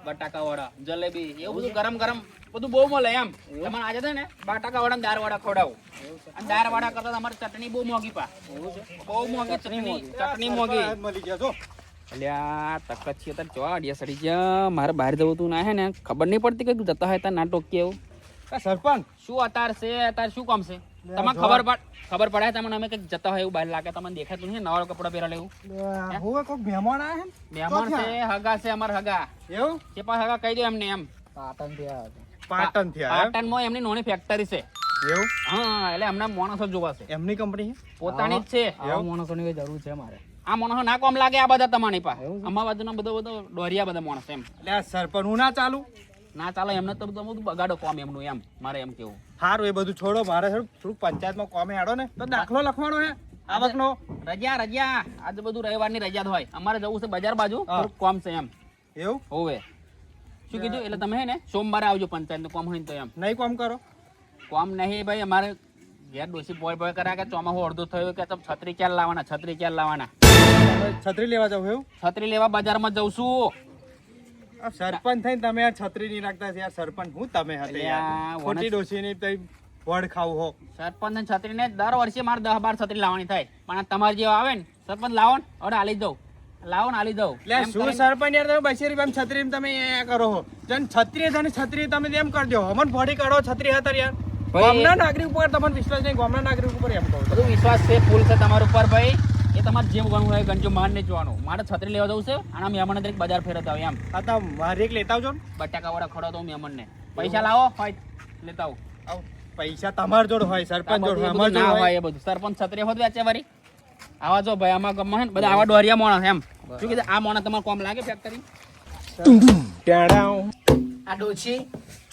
બટાકા વડા જલેબી એવું બધું ગરમ ગરમ બધું બહુ મળે એમ. તમારે આજે છે ને બટાકા વડા દાળ વડા ખવડાવું. અને દાળ વડા કરતા તમારે ચટણી બહુ મોંઘી પા. બહુ મોંઘી ચટણી મોંઘી મળી ગયા છો. અલ્યા તકત છે તાર ચો અડિયા સડી જા. મારે બહાર જવું તું ના હે ને ખબર નહીં પડતી કે તું જતા હોય તાર નાટક કેવું. સરપંચ શું અતાર છે અતાર શું કામ છે તમને ખબર પડે તમને અમે કઈક જતા હોય એવું બહાર લાગે તમને દેખાતું છે નવા કપડા પહેરા લેવું. હું કોઈક મહેમાન આયા હે મહેમાન છે હગા છે અમાર હગા એવું તે પણ હગા કહી દો એમને એમ. પાટણ થી આયા પાટણમાં એમની નાની ફેક્ટરી છે. એવું હા એટલે હમણાં માણસો જોવાશે. એમની કંપની પોતાની જ છે. માણસોની જરૂર છે મારે. આ માણસો ના કોમ લાગે આ બધા તમારી પા. અમારા બાજુના બધો દોરિયા બધા માણસ એમ. એટલે આ સરપંચ હું ના ચાલુ ના ચાલે એમને તો બધું બગાડો કોમ એમનું એમ મારે એમ કેવું. સારું એ બધું છોડો. મારે થોડુંક પંચાયતમાં કોમે આડો ને તો દાખલો લખવાનો હે આવકનો. રજા આજે બધું રવિવારની રજા જ હોય. અમારે જવું છે બજાર બાજુ થોડુંક કોમ છે એમ. એવું હોવે શું કીધું એટલે તમે હે ને સોમવારે આવજો પંચાયતનું કોમ હોય ને તો એમ. નહીં કોમ કરો કોમ નહીં ભાઈ અમારે ઘેર ડોસી બોય કર્યા કે ચોમાસું અડધું થયું કે છત્રી ક્યાં લાવવાના. છત્રી લેવા જાવ એવું છત્રી લેવા બજારમાં જઉં છું. સરપંચ થઈને તમે યાર છત્રી નહીં રાખતા યાર. સરપંચ હું તમે હતા યાર. ખોટી ડોશીની વડ ખાવું હો. સરપંચ ને છત્રી ને દર વર્ષે મારે 10-12 છત્રી લાવવાની થાય. પણ તમારે જેવા આવે ને સરપંચ લાવો ને હવે આલી દઉં. એટલે શું સરપંચ યાર તમે 200 રૂપિયા છત્રી તમે એ કરો હો. જન છત્રી છે ને છત્રી તમે એમ કરજો. અમન ફોડી કાઢો છત્રી હતા યાર. ગામના નાગરિક ઉપર તમને વિશ્વાસ નહીં. ગામના નાગરિક ઉપર એમ કહું બધું વિશ્વાસ છે ફૂલ છે તમારા ઉપર ભાઈ. એ તમારે જેમ ગણવું હોય ગણજો. માર નહીં જોવાનું. મારે છત્રી લેવા જવું છે અને મહેમાન તરીકે બજાર ફેરવતા હોય એમ. હા તો મારે એક લેતા આવજો ને. બટાકા વડા ખવડાવતો મહેમાન ને. પૈસા લાવો હોય લેતા આવો. પૈસા તમારા જોડે હોય સરપંચ જોડે અમાર જોડે હોય એ બધું. સરપંચ છત્રી હોત વેચે વારી આવા જો ભાઈ આમાં ગમમાં હે બધા આવા ડોરિયા માણસ એમ. શું કીધું આ માણસ તમારે કોમ લાગે ફેક્ટરી. આ ડોછી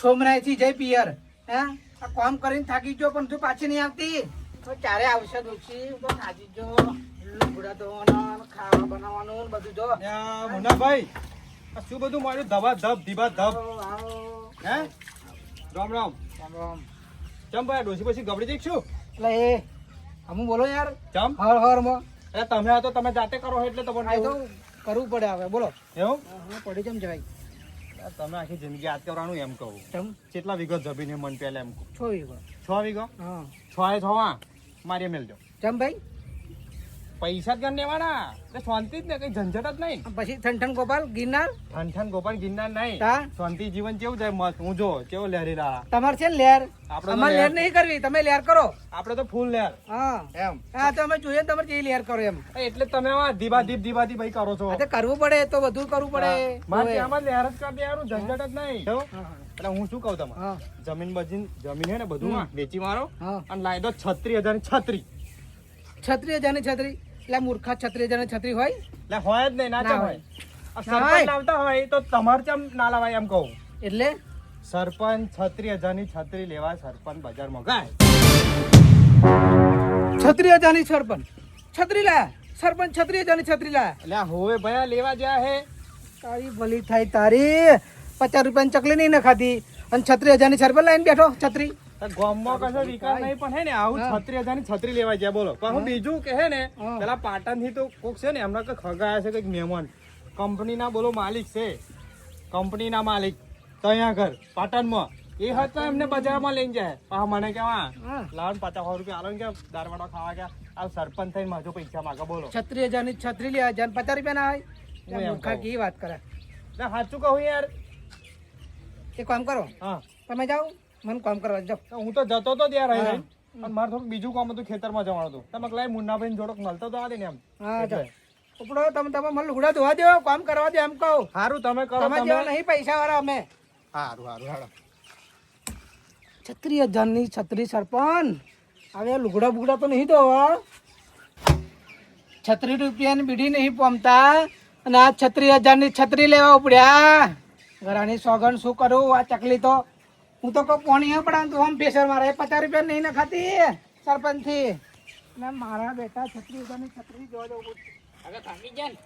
છોમરાઈથી જઈ પિયર હે આ કામ કરીને થાકી ગયો પણ તું પાછી નહીં આવતી તો ક્યારે આવશે ડોછી? તો થાકી ગયો. લુગડા ધોવાના ખાવા બનાવવાનું બધું જો. મુન્નાભાઈ આ શું બધું માર્યું ધબા ધબ ધીબા ધબ હે? રામ રામ ચમ ભાઈ ડોસી પછી ગબડી જઈશું એટલે એ અમુક બોલો યાર ચમ હર માં એટલે તમે આ તો તમે જાતે કરો એટલે તમને આ તો કરવું પડે હવે બોલો. એવું પડી જમ જવાય. તમે આખી જિંદગી યાદ કરવાનું એમ કહું. ચમ કેટલા વીઘો જમીન મન પેલા એમ કહું. 6 વીઘો 6 વીઘો હા 6 મારી મેલજો. ચમ ભાઈ પૈસા જ ગણ લેવાના એટલે શાંતિ જ ને કઈ ઝંઝટ જ નહીં. પછી ઠંઠન ગોપાલ ગિરનાર ઠંઠન ગોપાલ ગિરનાર નહીં. તા શાંતિ જીવન કેવું જાય મસ્ત. હું જો કેવો લહેરી રહ્યા. તમારે છે ને લેર આપણે તો અમારે લેર નહીં કરવી. તમે લેર કરો. આપણે તો ફૂલ લહેર હા એમ. હા તો અમે જોઈએ તમારે જે લેર કરો એમ. એટલે તમે આ ધીબા ધીબ ભાઈ કરો છો. આ તો કરવું પડે તો બધું કરવું પડે. મારે આમાં લહેર જ કરી દેવાનું ઝંઝટ જ નહીં. એટલે હું શું કહું તમને હા જમીન હે ને બધું વેચી મારો હા અને લાવી દો 36,000 ની છત્રી. 36,000 ની છત્રી એટલે મૂર્ખા 36,000 ની છત્રી હોય એટલે હોય જ નહીં ના ના ચમ હોય. હોય. આ સરપંચ લાવતા હોય તો તમારે ચમ ના લાવાય એમ કહું. એટલે સરપંચ 36,000 ની છત્રી લેવા સરપંચ બજારમાં ગાય. 36,000 ની છત્રી લાયા સરપંચ 36,000 ની છત્રી લાયા. એટલે આ હોવે ભયા લેવા જ્યાં હે તારી ભલી થાય તારી 50 રૂપિયાની ચકલી નહીં નખાતી અને 36,000 ની સરપંચ લાઈને બેઠો છત્રી. ગામમાં કશો વિકાસ નહીં પણ હે ને આવું 36,000 ની છત્રી લેવા જ્યાં બોલો. પણ હું બીજું કે હે ને પેલા પાટણ થી તો કોક છે ને હમણાં કઈ ખગાયા છે કઈક મહેમાન કંપનીના બોલો માલિક છે. કંપનીના માલિક ત્યાં ઘર પાટણમાં એ હતા એમને બજારમાં લઈને જાય. પા મને કેવા લાવન 50 રૂપિયા આલો કે દારવાડો ખાવા ગયા. આ સરપંચ થઈને માજો પૈસા માગે બોલો. 36,000 ની છત્રી લેવા જાય 50 રૂપિયા ના હોય. મૂર્ખા કી વાત કરે. એટલે સાચું કહું યાર. એક કામ કરો હા તમે જાઓ મને કામ કરવા જાઓ. હું તો જતો તો ત્યાં રહી રહી પણ મારે થોડુંક બીજું કામ હતું ખેતરમાં જવાનું હતું. તમે કલાઈ મુન્નાભાઈ જોડક મળતો તો આ દે ને એમ. હા જાઓ ઉપડો તમે મને લુગડા ધોવા દો કામ કરવા દો એમ કહું. સારું તમે કરો. તમે જેવા નહીં પૈસા વાળા અમે. સારું 36,000 ની છત્રી સરપંચ હવે લુગડા બુગડા તો નહીં ધોવા. 36 રૂપિયાની બીડી નહીં પમતા અને આ 36,000 ની છત્રી લેવા ઉપડ્યા. ઘરાની સોગન શું કરું આ ચકલી તો હું તો કોઈ પોણી પડા તું આમ પ્રેશર મારે 50 રૂપિયા નહીં નખાતી સરપંચ થી. અને મારા બેટા 36,000 ની છત્રી જોવા જવું. હવે થાકી ગયા ને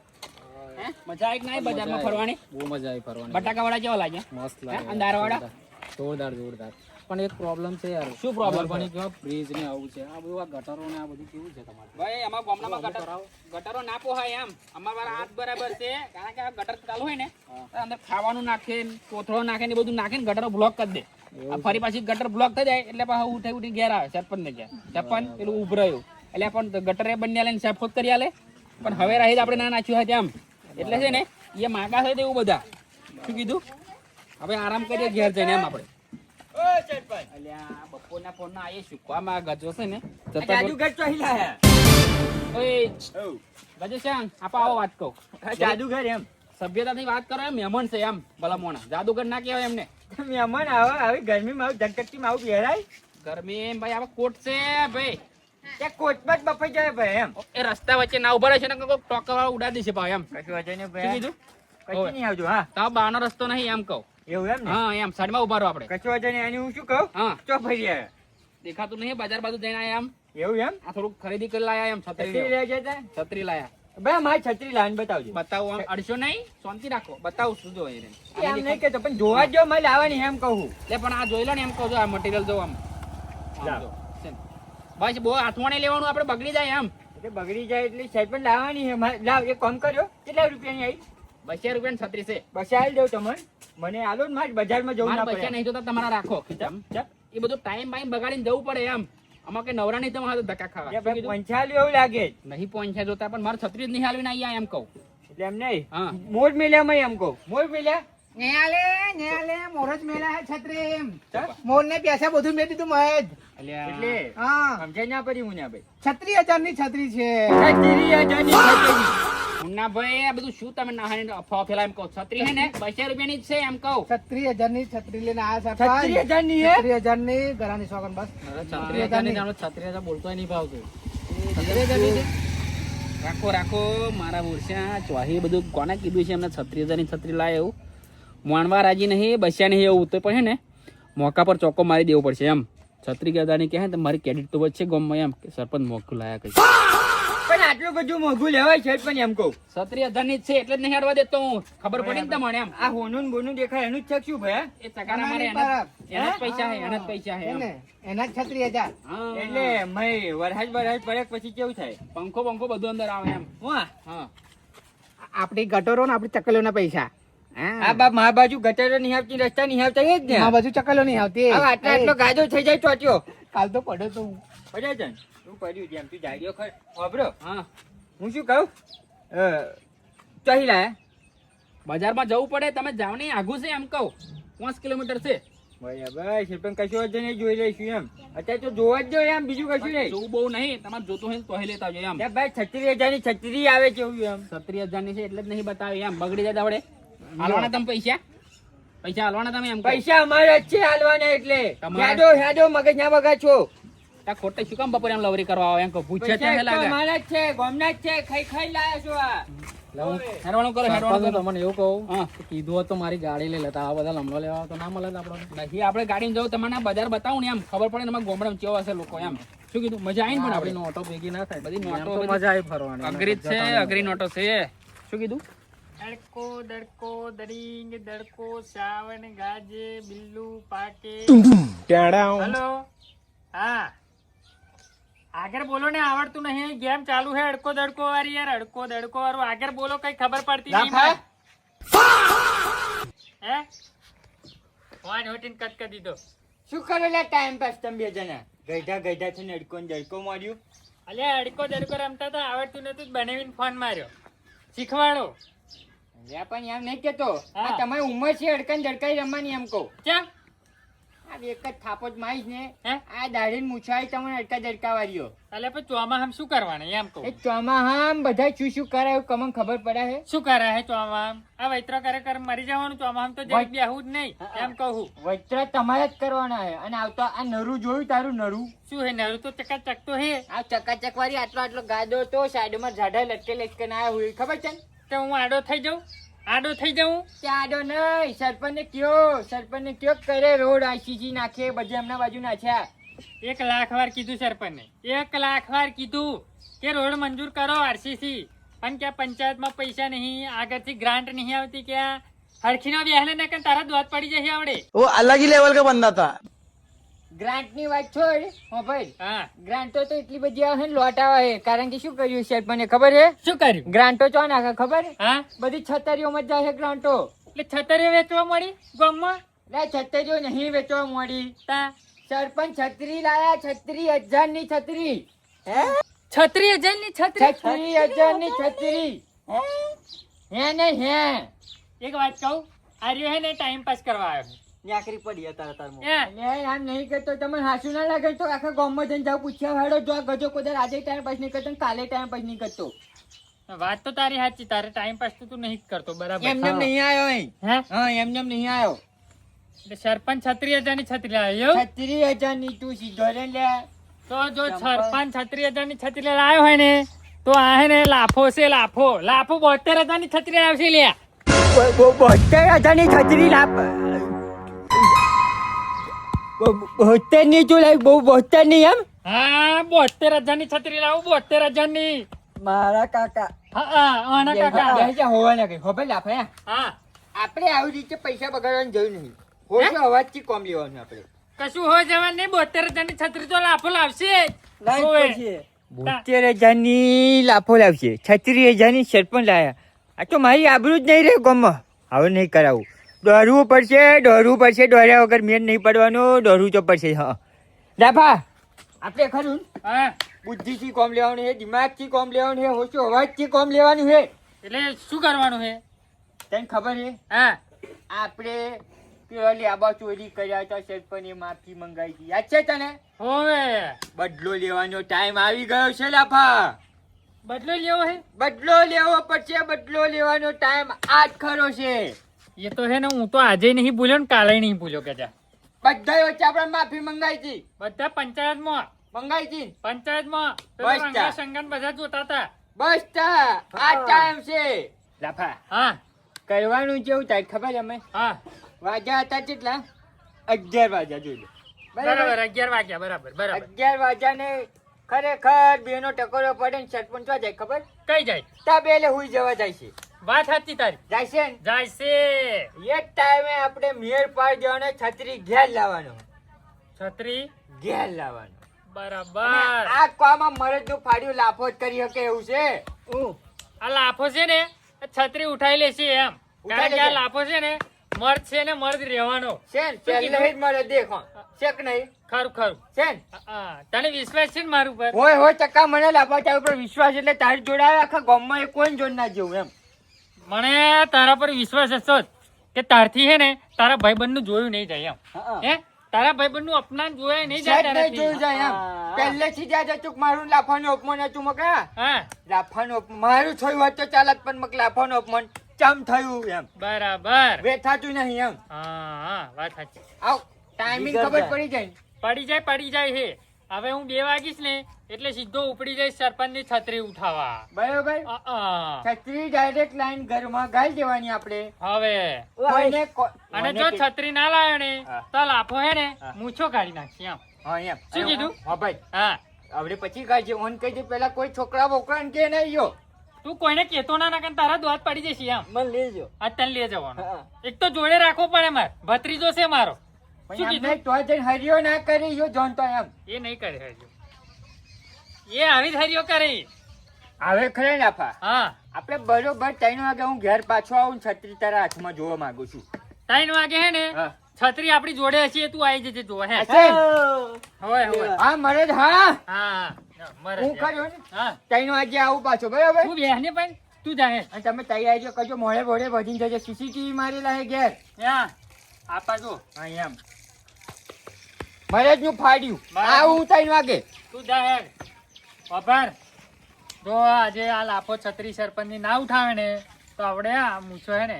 હે મજા આવી કે નહીં બજારમાં ફરવાની? બહુ મજા આવી ફરવાની. બટાકા વડા કેવા લાગ્યા? મસ્ત હે અને દાળ વડા જોરદાર જોરદાર. પણ એક પ્રોબ્લેમ છે યાર. શું problem છે? બની કેવા ફ્રીજ ને આવું છે, આ બધું આ ગટરો ને આ બધું કેવું છે તમારે? ભાઈ અમારા ગામડામાં ગટરો ના પોહાય એમ. અમારા હાથ બરાબર છે, કારણ કે આ ગટર ચાલુ હોય ને તો અંદર ખાવાનું નાખે ને, કોથળો નાખે ને એ બધું નાખે ને ગટરો બ્લોક કરી દે. આ ફરી પાછી ગટર બ્લોક થઈ જાય એટલે પાછા ઉઠી ઘેર આવે સરપંચ ને ઘેર. સરપંચ પેલું ઉભરાયું એટલે પણ ગટરે બંને લઈને સાફ ખોદ કરી આલે. પણ હવે રહી આપણે ના નાખ્યું હોય તેમ એટલે છે ને એ માગા છે તેવું બધા. શું કીધું? હવે આરામ કરીએ ઘેર જઈને એમ આપણે. અલ્યા બપોરના ફોનના આયે શું આમાં ગજો છે ને જાદુગર તો હિલા હે. ઓય ગજો શ્યામ આપા આવો વાત કહું. જાદુગર એમ સભ્યતાથી વાત કરો એમ મહેમાન છે એમ ભલા મોણા. જાદુગર ના કહેવાય એમને. મહેમાન આવે આવી ગરમીમાં આવું ધગધગતીમાં આવું પહેરાય ગરમી એમ ભાઈ આવા કોટ છે ભાઈ. તે કોચમાં જ બફાઈ જાય ભાઈ એમ. એ રસ્તા વચ્ચે ના ઉભા રહે છે ને કોઈ ટોકર વાળા ઉડાડી દેશે ભાઈ એમ. કશું વાંધો નહીં શું ભાઈ. કીધું? કશું નહીં આવજો હા. તાવ બહારનો રસ્તો નહીં એમ કહું. એવું એમ ને. હા એમ સાઈડમાં ઉભા રહો આપણે. કશું વાંધો નહીં એની હું શું કહું હા ચો ફરી આવ્યા. દેખાતું નહીં બજાર બાજુ જઈને આયા એમ. એવું એમ આ થોડુંક ખરીદી કરી લાયા એમ. છત્રી છત્રી લઈ જતા છત્રી લાયા. ભાઈ મારી છત્રી લાઈન બતાવજો. બતાવું આમ અડશો નહીં શાંતિ રાખો બતાવું શું જો એને. એમ નહીં કેતો પણ જોવા જ જો મારે લાવવાની એમ કહું. એટલે પણ આ જોઈ લો ને એમ કહું છું આ મટીરિયલ જો આમ. લાવ. જો. છે ને. બસ બહુ હાથમાં નહીં લેવાનું આપણે બગડી જાય એમ. એટલે બગડી જાય એટલે સાઈડ પણ લાવવાની છે મારે. લાવ એક કામ કર્યો કેટલા રૂપિયાની આવી 200 રૂપિયાની છત્રી છે. બસ આવી દઉં તમને મને આલો ને મારે બજારમાં જવું ના મારા પૈસા પડે. નહીં જોતા તમારા રાખો. એ બધું ટાઈમ બાઈમ બગાડીને જવું પડે એમ. આમાં કે નવરા નહીં તમારે ધક્કા ખાવા. એ શું ભાઈ કીધું? પંચાલી એવું લાગે નહીં પહોંચ્યા જોતા પણ મારે છત્રી જ નહીં હાલવી ને અહીંયા એમ કહું. એટલે એમ નહીં હા મોર મેલ્યા એમ કહું મોર મેલ્યા નેહાલે મોર જ મેલા હે છત્રી એમ. મોર ને પૈસા બધું મેં દીધું મહેજ. એટલે હા સમજાય ના પડી મુના ભાઈ. 36,000 ની છત્રી છે. છત્રી હજારની છત્રી. મુન્ના ભાઈ આ બધું શું તમે નાહાને અફવા ફેલા એમ કહો. છત્રી છે ને 200 રૂપિયાની જ છે એમ કહું. 36,000 ની છત્રી લઈને આયા છત્રી સરપંચ. હજારની હે 36,000 ની ઘરાની સોગન બસ. 36,000 ની જાણો, 36,000 બોલતોય નહીં ભાવતું. 36,000 ની છે. રાખો રાખો મારા મૂર્છા ચોહી બધું કોને કીધું છે એમને 36,000 ની છત્રી લાય એવું. માણવા રાજી નહીં બસ્યા નહીં એવું તો પણ હે ને મોકા પર ચોક્કો મારી દેવો પડશે એમ. 36,000 ની કહે તો મારી ક્રેડિટ તો વચ્ચે ગમમાં એમ કે સરપંચ મોકું લાયા કઈ. પણ આટલું બધું મોંઘું લેવાય છે પણ એમ કહું 36,000 ની જ છે એટલે જ નહીં હારવા દેતો હું. ખબર પડી ને તમને એમ. આ હોનું ને બોનું દેખાય એનું જ છે શું ભાઈ એ ચકાના મારે એના જ પૈસા હે એના જ પૈસા હે એમ. એને એના જ 36,000. હા. એટલે મય વરહાજ બરહાજ પડે પછી કેવું થાય પંખો બંખો બધું અંદર આવે એમ. વાહ હા આપણી ગટરો ને આપણી ચકલીઓના પૈસા. આ બાપ મા બાજુ ગટરો નહીં આવતી રસ્તા નહીં આવતા એ જ ને આ બાજુ ચકલીઓ નહીં આવતી. હવે આટલો આટલો ગાજો થઈ જાય ચોટ્યો કાલ તો પડ્યો તો હું. પડે છે ને તું પડ્યું જેમ તું જાગ્યો ખર વાપરો હા હું શું કહું ચોહી લાયા બજારમાં જવું પડે તમે જાવ નહીં આઘું છે એમ કહું 5 કિલોમીટર છે. બરાબર છે પણ કશું જ નહીં જોઈ લઈશું એમ અત્યારે તો જોવા જ જોઈએ એમ બીજું કશું નહીં જોવું બહુ નહીં તમારે જોતું હોય તો પહેલી લેતા આવજો એમ. ત્યાં ભાઈ 36,000 ની છત્રી આવે છે એવું એમ 36,000 ની છે એટલે જ નહીં બતાવી એમ. બગડી જાય આવડે હાલવાના તમે પૈસા હાલવાના તમે એમ કહો. પૈસા અમારા જ છે હાલવાના એટલે તમારા- હેડો હેડો મગજ ના બગાડ છો આ ખોટે શું કામ બપોરે એમ લવરી કરવા આવે એમ કહો. પૂછ્યા પૈસા છે તો લાગે અમારા જ છે ગામના જ છે ખાઈ ખાઈ લાયા છો આ હેરવાણું કરો હેરવાણું સરપંચ કરો. તમને એવું કહું હા કે કીધું હોત તો મારી ગાડી લઈ લેતા. આ બધા લમડો લેવા તો ના મળે આપણને. નહીં આપણે ગાડીમાં જવું તમને બજાર બતાવું ને એમ ખબર પડે ને અમારા ગામડામાં કેવા હશે લોકો એમ. શું કીધું મજા આવી ને પણ આપણી આપણે નોટો ભેગી ના થાય. બધી એમ નોટો તો બધી મજા આવી ફરવાની. અઘરી જ છે અઘરી નોટો છે. શું કીધું? અડકો દડકો દરિંગ દડકો સાવન ગાજે બિલ્લુ પાકે હેલો હા આગળ બોલો ને આવડતું નહીં ગેમ ચાલુ છે અડકો દડકો વાળી યાર અડકો દડકો વાળું આગળ બોલો કઈ ખબર પડતી નહીં મને. હે ફોન હોટીને કટ કરી દીધો શું કરો લે ટાઈમ પાસ તમે બે જણા ગઈઢા ગઈઢા થઈને અડકો ને જડકો માર્યું અલ્યા અડકો દડકો રમતા તો આવડતું નતું જ બનાવીને ફોન માર્યો શીખવાડો લે પણ એમ નહીં કેતો હા. આ તમારી ઉંમર છે અડકન જડકાઈ રમવાની એમ કહું ચા આ એક જ થાપો જ મારીશ ને હે આ દાઢી મૂછાઈ તમને અડકા જડકા વાળ્યો અલ્યા પણ ચોમાહામ શું કરવાનું એમ કહું એ ચોમાહામ બધા શું શું કરાયું કમન ખબર પડે છે શું કરે હે ચોમાહામ આ વૈત્રો કરે મરી જવાનું ચોમાહામ તો જરી બેહું જ નહીં એમ કહું વસ્ત્ર તમારે જ કરવાના છે અને આવતો આ નરું જોયું તારું નરું શું હે નરું તો ચકાચક તો હે આ ચકાચક વાળી આટલો આટલો ગાદો તો સાઈડમાં ઝાડા લટકે લટકે ના હોય ખબર છે ને તો હું આડો થઈ જાઉં ત્યાં આડો નહીં સરપંચને કયો કરે રોડ આઈસીસી નાખે બધે એમના બાજુ નાખ્યા 1 લાખ વાર કીધું સરપંચને 1 લાખ વાર કીધું કે રોડ મંજૂર કરો આરસીસી પણ ક્યાં પંચાયતમાં પૈસા નહીં આગળથી ગ્રાન્ટ નહીં આવતી ક્યાં હરખીનો બેહલે ને કે તારા દોત પડી જશે આવડે वो अलग ही लेवल का बंदा था. ગ્રાન્ટ ની વાત છોડ. હો ભાઈ, હા ગ્રાન્ટો તો એટલી બધી આવે છે ને લોટ આવે છે. કારણ કે શું કર્યું સરપંચે ખબર છે? શું કર્યું? ગ્રાન્ટો ચો નાખે ખબર? હા બધી છતરીઓમાં જ જાય છે ગ્રાન્ટો. એટલે છતરી વેચવા મળી ગામમાં લે છતરીઓ નહીં વેચવા મળી. તા સરપંચ છત્રી લાયા, 36,000 ની છત્રી. હે? 36,000 ની છત્રી 36,000 ની છત્રી. હે ને હે એક વાત કહું, આ રહ્યો હે ને ટાઈમ પાસ કરવા આવ્યો ન્યાકરી પડી હતા તારમાં. હે અલે આમ નહીં કરતો તમને હાસુ ના લાગે તો આખા ગામમાં જઈને જાવ પૂછ્યા હાડો જો આ ગજો કોદર આજે ટાઈમ પાસ નહીં કરતો ને કાલે ટાઈમ પાસ નહીં કરતો. વાત તો તારી સાચી, તારે ટાઈમ પાસ તો તું નહીં જ કરતો બરાબર. એમને નહીં આવ્યો અહીં. હે હા એમને નહીં આવ્યો. એટલે સરપંચ 36,000 ની છત્રી લાવ્યો એવું? 36,000 ની તું સીધો રે લે. તો જો સરપંચ 36,000 ની છત્રી લાવ્યો હોય ને તો આ હે ને લાફો છે, લાફો 72,000 ની છત્રી આવશે લ્યા. 72,000 ની છત્રી લાપ. 72 ની જો લાવી બહુ 72 ની એમ. હા 72,000 ની છત્રી લાવું, 72,000 ની. મારા કાકા હા આના કાકા. હોવા ના કઈ હોબે લાફે. હા આપણે આવી રીતે પૈસા બગાડવાની જરૂર નહીં. હોજો અવાજથી કોમ લેવાનું આપણે. કશું હોય જવા નહીં, 72,000 ની છત્રી તો લાફો લાવશે. ઓય. 72,000 ની લાફો લાવશે, 36,000 ની સરપંચ લાયા. આ તો મારી આબરૂ જ નહીં રહે ગામમાં. હવે નહીં કરાવું. દોડવું પડશે. દોડ્યા વગર મેન નહીં પડવાનો. દોડવું તો પડશે. હા લાફા આપણે ખરું હા બુદ્ધિથી કોમ લેવાનું છે, દિમાગથી કોમ લેવાનું છે, હોશો અવાજથી કોમ લેવાનું છે. એટલે શું કરવાનું છે? તને ખબર છે હા આપણે પેલા લાબા ચોરી કર્યા હતા, સરપંચે માફી મંગાવી હતી. યાદ છે તને? હોવે બદલો લેવાનો ટાઈમ આવી ગયો છે લાફા. બદલો લેવો હે? બદલો લેવો પડશે. બદલો લેવાનો ટાઈમ આજ ખરો છે. એ તો હે ને, હું તો આજે નહીં ભૂલ્યો ને કાલે નહીં ભૂલ્યો કે જા. બધા વચ્ચે આપણે માફી મંગાવી હતી. બધા પંચાયતમાં મંગાવી હતી. પંચાયતમાં બસ તા. સંગન બધા જોતા હતા. બસ તા આ ટાઈમ છે લાફા. હા કરવાનું કેવું થાય ખબર અમે હા વાગ્યા હતા કેટલા? 11 વાગ્યા જોઈ લો. બરાબર 11 વાગ્યા બરાબર બરાબર. 11 વાગ્યા ને ખરેખર બેનો ટકોરો પડે ને સરપંચ તો જાય ખબર? કઈ જાય? તા બેલે હુઈ જવા જાય છે. વાત સાચી તારી. જાય છે ને? જાય છે. એ ટાઈમે આપણે મેર પાડી દેવાનો, છત્રી ઘેર લાવવાનો. છત્રી ઘેર લાવવાનો. બરાબર. આ કામમાં મરદ નું ફાડ્યું લાફો જ કરી શકે એવું છે. આ લાફો છે ને એ છત્રી ઉઠાઈ લેશે એમ. કારણ કે આ લાફો છે ને મર્દ છે ને મર્દ રહેવાનો છે ને? પહેલે જ મરદ દેખો છે કે નહીં? ખરું ખરું છે ને? હા તને વિશ્વાસ છે ને મારું પર? હોય ટકા મને લાફા ચાલુ પર વિશ્વાસ એટલે તારી જોડાય આખા ગામમાં એ કોઈ જોડ ના જેવું એમ. મને તારા પર વિશ્વાસ હશો જ કે તારથી હે ને તારા ભાઈબંધ નું જોયું નહીં જાય એમ. હે તારા ભાઈબંધ નું અપમાન જોયા નહીં જાય સાહેબ નહીં જોયું જાય એમ. પહેલેથી જ યાદ હતું કે મારું લાફાનું અપમાન હતું મકા. હા લાફાનું અપમાન મારું થયું હોત તો ચાલત પણ મક લાફાનું અપમાન ચમ થયું એમ. બરાબર. બેઠાતું નહીં એમ. હા વાત સાચી. આવ ટાઈમિંગ ખબર પડી જાય ને? પડી જાય હે. હવે હું 2 વાગીશ ને એટલે સીધો ઉપડી જઈશ સરપંચ ની છત્રી ઉઠાવા. બરોબર. છત્રી ડાયરેક્ટ લાઈન ઘરમાં ગાળી દેવાની આપણે. હવે કોઈને અને જો છત્રી ના લાવ્યો ને તો લાફો હે ને મૂછો કાઢી નાખી એમ. હા એમ. શું કીધું? હા ભાઈ હા હવે પછી કાઢજે. ઓન કહી દે પેલા કોઈ છોકરા બોકરા ને કે નહીં યો. તું કોઈને કેતો ના કે તારા દોત પડી જશે એમ. મને લેજો. આ તને લઈ જવાનો. એક તો જોડે રાખવો પડે મારે, ભત્રીજો છે મારો. શું કીધું? તો જઈને હરિયો ના કરી યો જોનતો એમ. એ નહીં કરે હરિયો. એ આવી જ હરિયો કરે. હવે ખરે લાફા હા આપણે બરોબર 3 વાગે હું ઘેર પાછો આવું. છત્રી તારા હાથમાં જોવા માંગુ છું. 3 વાગે હે ને હા. છત્રી આપડી જોડે હશે, તું આવી જજે જોવા હે. હશે? હોય હા મરદ હા હા મરે હું ખરો ને હા 3 વાગે આવું પાછો બરોબર. તું બેહને પણ તું જાહે. અને તમે તૈયારી જો કરજો. મોડે મોડે વધીને જજો. સીસીટીવી મારેલા હે ઘેર. યા આપા જો હા એમ મરદ નું ફાડ્યું. મરદ આવું 3 વાગે. તું જાહે. ખબર જો આજે આ લાફો છત્રી સરપંચ ની ના ઉઠાવે ને તો આવડે આ મૂછો હે ને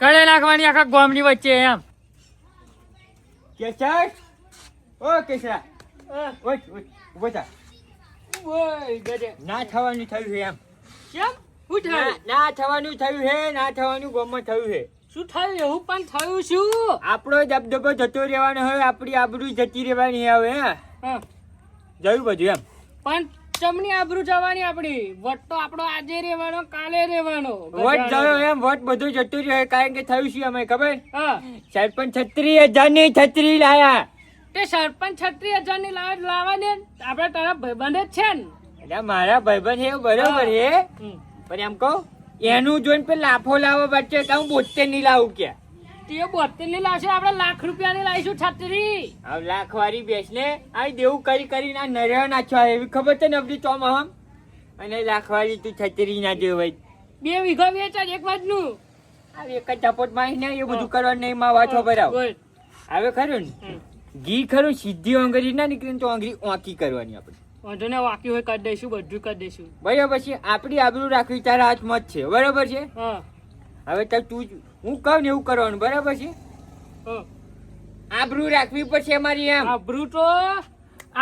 કડે નાખવાની આખા ગામની વચ્ચે એમ. કેસર ઓ કેસરા ઓય ઉભો થા. ઓય ગજે ના થવાનું થયું છે એમ. કેમ ઉઠાવે? ના થવાનું થયું છે. ના થવાનું ગામમાં થયું છે. શું થયું? એવું પણ થયું શું? આપણો દબદબો જતો રહેવાનો હવે. આપણી આબરૂ જતી રહેવાની હવે. હા જોયું બધું એમ. પણ ચમની આબરૂ જવાની આપડી. વટ તો આપણો આજે રહેવાનો કાલે રહેવાનો. વોટ ગયો એમ. વોટ બધું જતું રહ્યો કારણ કે થયું છે અમે ખબર. હા સરપંચ 36,000 ની છત્રી લાયા. તે સરપંચ 36,000 ની લાવવા દે આપડે તારા ભાઈબંધ જ છે ને. એટલે મારા ભાઈબંધ એવું બરોબર છે હમ. પણ એમ કહું એનું જોઈને પેલા લાફો લાવવા બચ્ચે તો હું 72 ની લાવું કે તે 72 ની લાવશે આપણે લાખ રૂપિયાની લાવીશું છત્રી. હવે લાખ વાળી બેસ ને આ દેવું કરી કરીને આ નર્યો નાખ્યો એવી ખબર છે ને અબડી ચોમાહમ અને લાખ વાળી તું છત્રી ના દેવાય 2 વીઘા વેચાય એક વાતનું. આ એક જ ઝપટ માં ને એ બધું કરવાનું નહીં માં વાંચો બરાબર બોલ. હવે ખરું ને હમ. ઘી ખરું સીધી આંગળી ના નીકળે ને તો આંગળી ઓંકી કરવાની આપણે વાંધો ને વાકી હોય કરી દઈશું બધું કરી દઈશું. બરાબર છે આપણી આબરૂ રાખવી તારા હાથમાં જ છે બરાબર છે હા હવે તો તું હું કહું ને એવું કરવાનું બરાબર છે હા. આબરૂ રાખવી પડશે અમારી એમ આબરૂ તો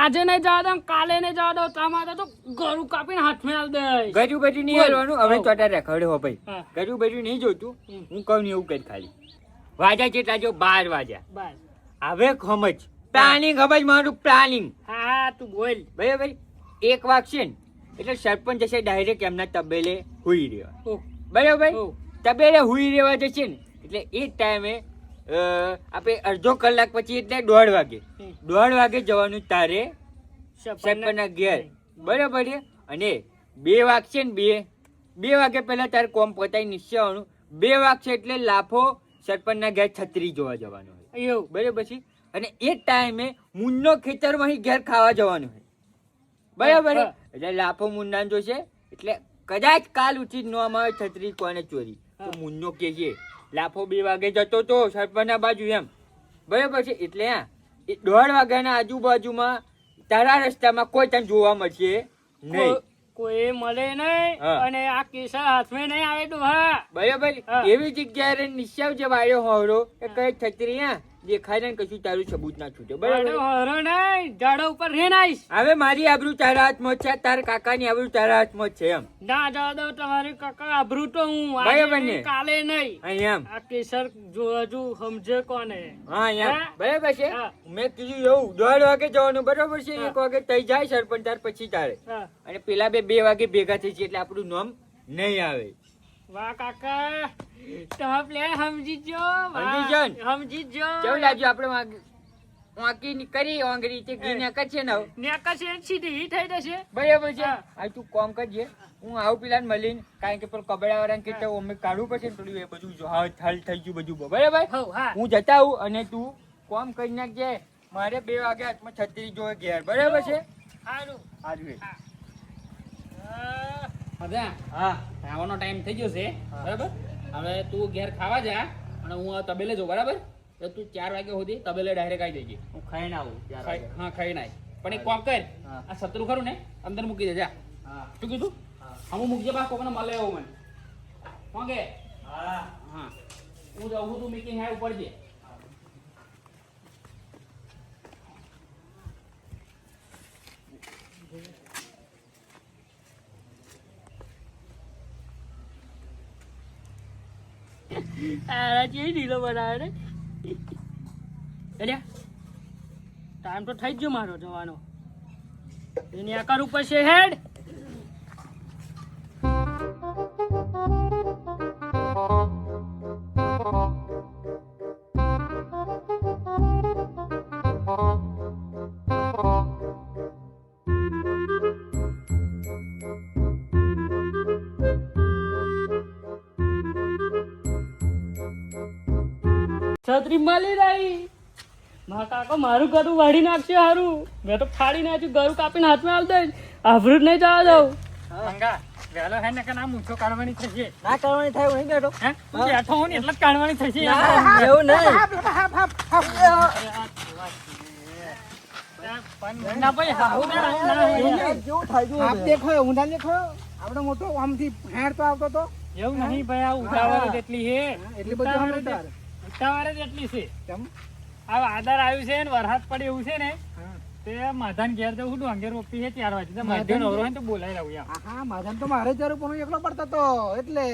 આજે નહીં જવા દો કાલે નહીં જવા દો તમારે તો ગળું કાપીને હાથમાં આલ દઈશ. ગજુ બજુ નહીં હાલવાનું હવે ચોટા રખડે હો ભાઈ હા. ગજુ બજુ નહીં જોતું હમ. હું કહું ને એવું કર ખાલી વાજા કેટલા જો 12 વાગ્યા બસ. હવે સમજ પ્લાનિંગ સમજ મારું પ્લાનિંગ હા તું બોલ. બરાબર એક વાગશે ને એટલે સરપંચ જશે ડાયરેક્ટ એમના તબેલે હુઈ રહેવા ઓહ, બરાબર ઓહ. તબેલે હુઈ રહેવા જશે ને એટલે એ ટાઈમે આપણે અડધો કલાક પછી એટલે 1:30 વાગે હમ. 1:30 વાગે જવાનું તારે સરપંચના ઘેર બરાબર છે અને 2 વાગશે ને 2 વાગે પહેલા તારે કોમ પતાવી નિશ્ચય આવવાનું 2 વાગશે એટલે લાફો સરપંચના ઘેર છત્રી જોવા જવાનું હોય એવું. બરાબર છે અને એ ટાઈમે મુન્નો ખેતરમાં અહીં ઘેર ખાવા જવાનું હોય બરાબર છે? હા. એટલે લાફો મુન્નાને જોશે એટલે કદાચ કાલ ઉઠી ન આવે છત્રી કોને ચોરી તો હા. મુન્નો કે છે લાફો 2 વાગે જતો તો સરપંચના બાજુ એમ બરાબર છે એટલે હા એ 1:30 વાગ્યાના આજુબાજુમાં તારા રસ્તામાં કોઈ તને જોવા મળશે નહીં કોઈ મળે નહીં હા. અને આ કેસર હાથમાં નહીં આવે તો હા. બરાબર હા. એવી જગ્યાએ નિશ્ચય જે વાયો હોરો એ કઈ છત્રી હા દેખાય ને કશું તારું સબૂત ના છૂટે બરાબર હરો નહીં ઝાડા ઉપર રેન આવીશ. હવે મારી આબરૂ તારા હાથમાં છે તારા કાકાની આબરૂ તારા હાથમાં છે એમ ના જવા દો તમારી કાકા આબરૂ તો હું બરાબર આજે ને? નહીં, કાલે નહીં. અહીં એમ આ કેસર જો હજુ સમજે કોને. હા એમ હા. બરાબર છે હા. મેં કીધું એવું 1:30 વાગે જવાનું બરાબર છે હા. 1 વાગે તઈ જાય સરપંચ તાર પછી તારે હા. અને પેલા 2 વાગે ભેગા થઈ છે એટલે આપણું નામ નહીં આવે વાહ કાકા તમે પ્લેન સમજી જો. વાહ. સમજી જો ને? સમજી જો. કેવું લાગ્યું આપણે વાંકી કરી આંગળી તે ઘી નાખે છે ને હવે? નેકશે સીધી થઈ જશે. બરાબર છે હા. આ તું કોમ કરજે હું આવું પેલા મળીને કારણ કે પેલો કબડા વાળા કે અમે કાઢવું પડશે ને થોડું એ બધું જો હાલ થાલ થઈ ગયું બધું બરાબર હઉ, હા. હું જતા આવું અને તું કોમ કરી નાખજે મારે 2 વાગે હાથમાં છત્રી જોવે ઘેર બરાબર છે સારું. આજુ મજા હા ખાવાનો ટાઈમ થઈ ગયો છે બરાબર હવે તું ઘેર ખાવા જા અને હું આ તબેલે જો બરાબર તો તું 4 વાગ્યા સુધી તબેલે ડાયરેક્ટ આવી જજે હું ખાઈને આવું હા ખાઈ નાય પણ એક કામ કર હા. આ શત્રુ ખરું ને અંદર મૂકી દે જા હા શું કીધું હું મૂકજે બા કોકને મળે એવું મને કોકે હા હા હું જાઉં છું તું મીટિંગ હાય ઉપર જે તારા જેવી ઢીલો બનાવે ને. અલ્યા, ટાઈમ તો થઈ જ ગયો મારો જવાનો. એની આકાર ઉપર છે હેડ. છત્રી મળી રહી. મારા કાકા મારું ગરું વાળી નાખશે હારું. મેં તો ફાડી નાખ્યું ગરું કાપીને હાથમાં આલ દઈશ. આભરું જ નહીં જવા દઉં. મંગા વહેલો હે ને કે ના મૂછો કાઢવાની થશે. ના કરવાની થાય હું નહીં બેઠો હે તું બેઠો હું ને એટલે જ કાઢવાની થશે. એવું નહીં પણ ના ભાઈ હાહુ ના આપ દેખો ઊંધા દેખો આપણે મોટો આમથી ફેર તો આવતો તો એવું નહીં ભાઈ આ ઉતાવળ જ એટલી છે. એટલી બધી ઉતાવળ સમજદાર. ઉતાવળ જ એટલી છે. કેમ આ આધાર આવ્યું છે ને વરસાદ પડે એવું છે ને હા. તે માધાન ઘેર જવું છું અંગેર રોપી છે 4 વાગે માધ્ય નવરો હોય ને તો બોલાઈ રહું યાર. હા માધન તો મારે જરૂર પણ એકલો પડતો તો એટલે